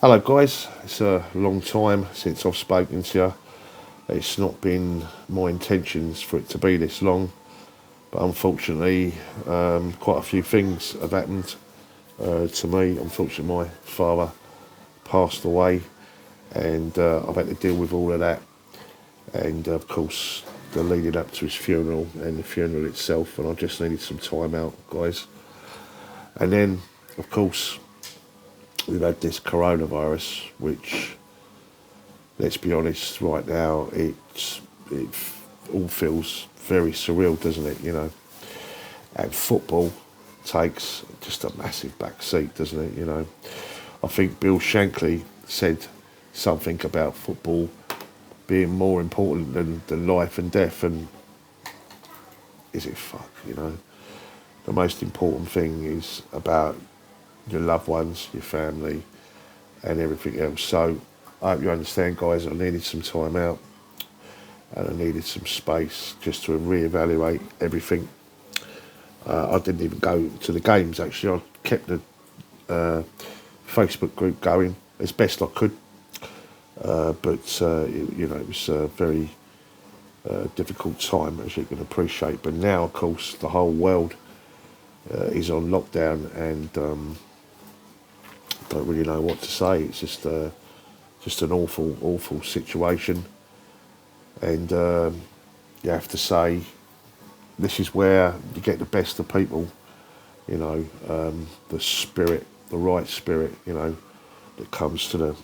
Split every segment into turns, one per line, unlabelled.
Hello guys, it's a long time since I've spoken to you. It's not been my intentions for it to be this long, but unfortunately quite a few things have happened to me. Unfortunately my father passed away and I've had to deal with all of that, and of course the leading up to his funeral and the funeral itself, and I just needed some time out, guys. And then of course we've had this coronavirus, which, let's be honest, right now it all feels very surreal, doesn't it? You know, and football takes just a massive back seat, doesn't it? You know, I think Bill Shankly said something about football being more important than life and death, and is it fuck? You know, the most important thing is about your loved ones, your family, and everything else. So I hope you understand, guys. I needed some time out and I needed some space just to reevaluate everything. I didn't even go to the games, actually. I kept the Facebook group going as best I could, but it was a very difficult time, as you can appreciate. But now, of course, the whole world is on lockdown, and don't really know what to say. It's just an awful situation, and you have to say this is where you get the best of people. You know, the spirit, the right spirit. You know, that comes to the,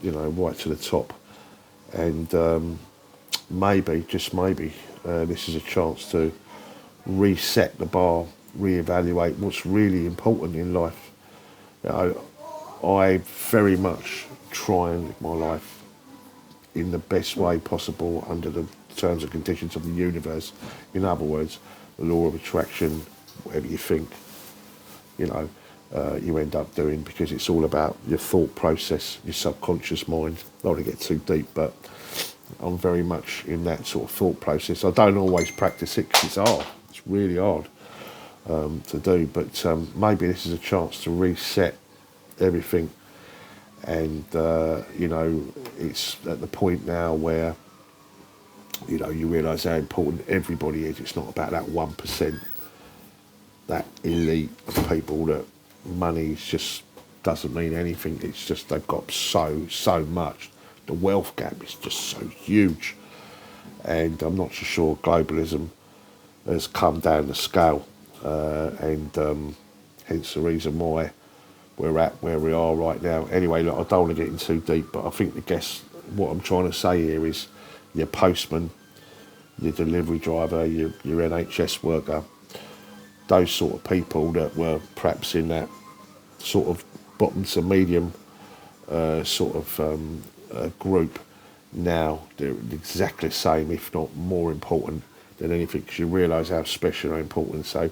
right to the top, and maybe, just maybe, this is a chance to reset the bar, reevaluate what's really important in life. You know, I very much try and live my life in the best way possible under the terms and conditions of the universe. In other words, the law of attraction, whatever you think, you end up doing, because it's all about your thought process, your subconscious mind. I don't want to get too deep, but I'm very much in that sort of thought process. I don't always practice it because it's hard. It's really hard to do, but maybe this is a chance to reset everything, and it's at the point now where you realise how important everybody is. It's not about that 1%, that elite of people that money just doesn't mean anything. It's just they've got so much. The wealth gap is just so huge, and I'm not so sure globalism has come down the scale, and hence the reason why we're at where we are right now. Anyway, look, I don't want to get in too deep, but I think what I'm trying to say here is your postman, your delivery driver, your NHS worker, those sort of people that were perhaps in that sort of bottom to medium group, now they're exactly the same, if not more important than anything, because you realise how special and important. So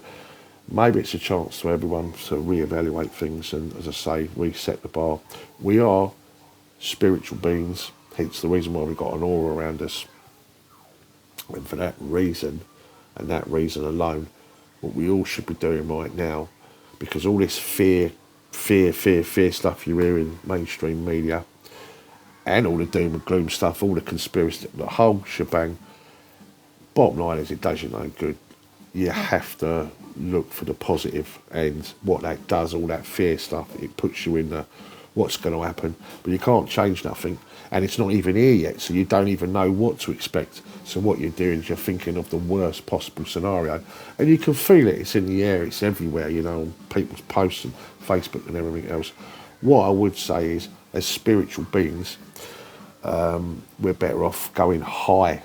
maybe it's a chance for everyone to reevaluate things and, as I say, reset the bar. We are spiritual beings, hence the reason why we've got an aura around us. And for that reason, and that reason alone, what we all should be doing right now, because all this fear stuff you hear in mainstream media, and all the doom and gloom stuff, all the conspiracy, the whole shebang, bottom line is it does you no good. You have to look for the positive, and what that does, all that fear stuff, it puts you in the what's going to happen, but you can't change nothing, and it's not even here yet, so you don't even know what to expect. So what you're doing is you're thinking of the worst possible scenario, and you can feel it. It's in the air, it's everywhere, on people's posts and Facebook and everything else. What I would say is, as spiritual beings, we're better off going high,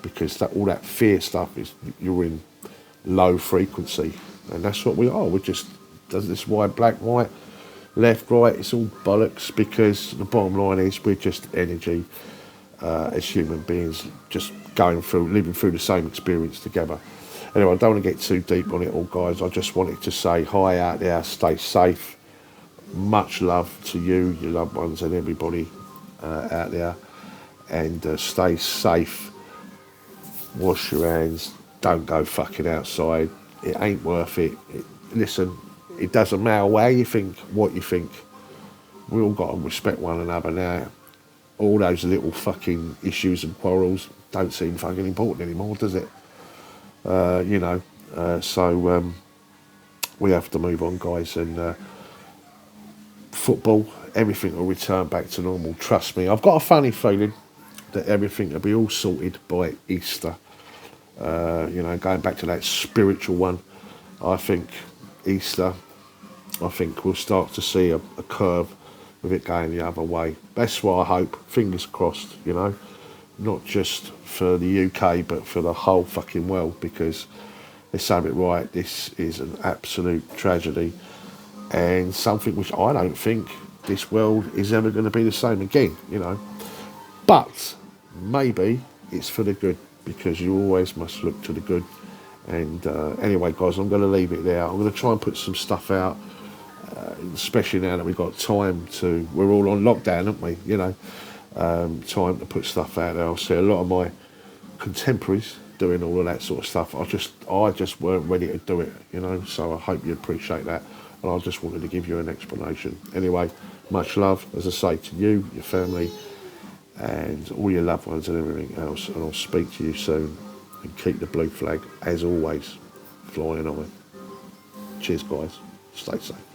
because all that fear stuff is, you're in low frequency, and that's what we are. We're just, does this white, black, white, left, right, it's all bollocks, because the bottom line is we're just energy, as human beings, just living through the same experience together. Anyway, I don't want to get too deep on it all, guys. I just wanted to say hi out there, stay safe, much love to you, your loved ones, and everybody out there, and stay safe, wash your hands, don't go fucking outside, it ain't worth it. Listen, it doesn't matter where you think, what you think, We all got to respect one another now. All those little fucking issues and quarrels don't seem fucking important anymore, does it? You know, so we have to move on, guys, and football, everything will return back to normal. Trust me. I've got a funny feeling that everything will be all sorted by Easter. You know, going back to that spiritual one, I think Easter, I think we'll start to see a curve with it going the other way. That's what I hope. Fingers crossed, you know, not just for the UK, but for the whole fucking world, because let's have it right, this is an absolute tragedy and something which I don't think this world is ever going to be the same again, you know. But maybe it's for the good, because you always must look to the good. And anyway, guys, I'm going to leave it there. I'm going to try and put some stuff out, especially now that we've got time to, we're all on lockdown, aren't we, you know, time to put stuff out there. I see a lot of my contemporaries doing all of that sort of stuff. I just weren't ready to do it, you know, so I hope you appreciate that. And I just wanted to give you an explanation. Anyway, much love, as I say, to you, your family, and all your loved ones and everything else. And I'll speak to you soon. And keep the blue flag, as always, flying on it. Cheers, guys. Stay safe.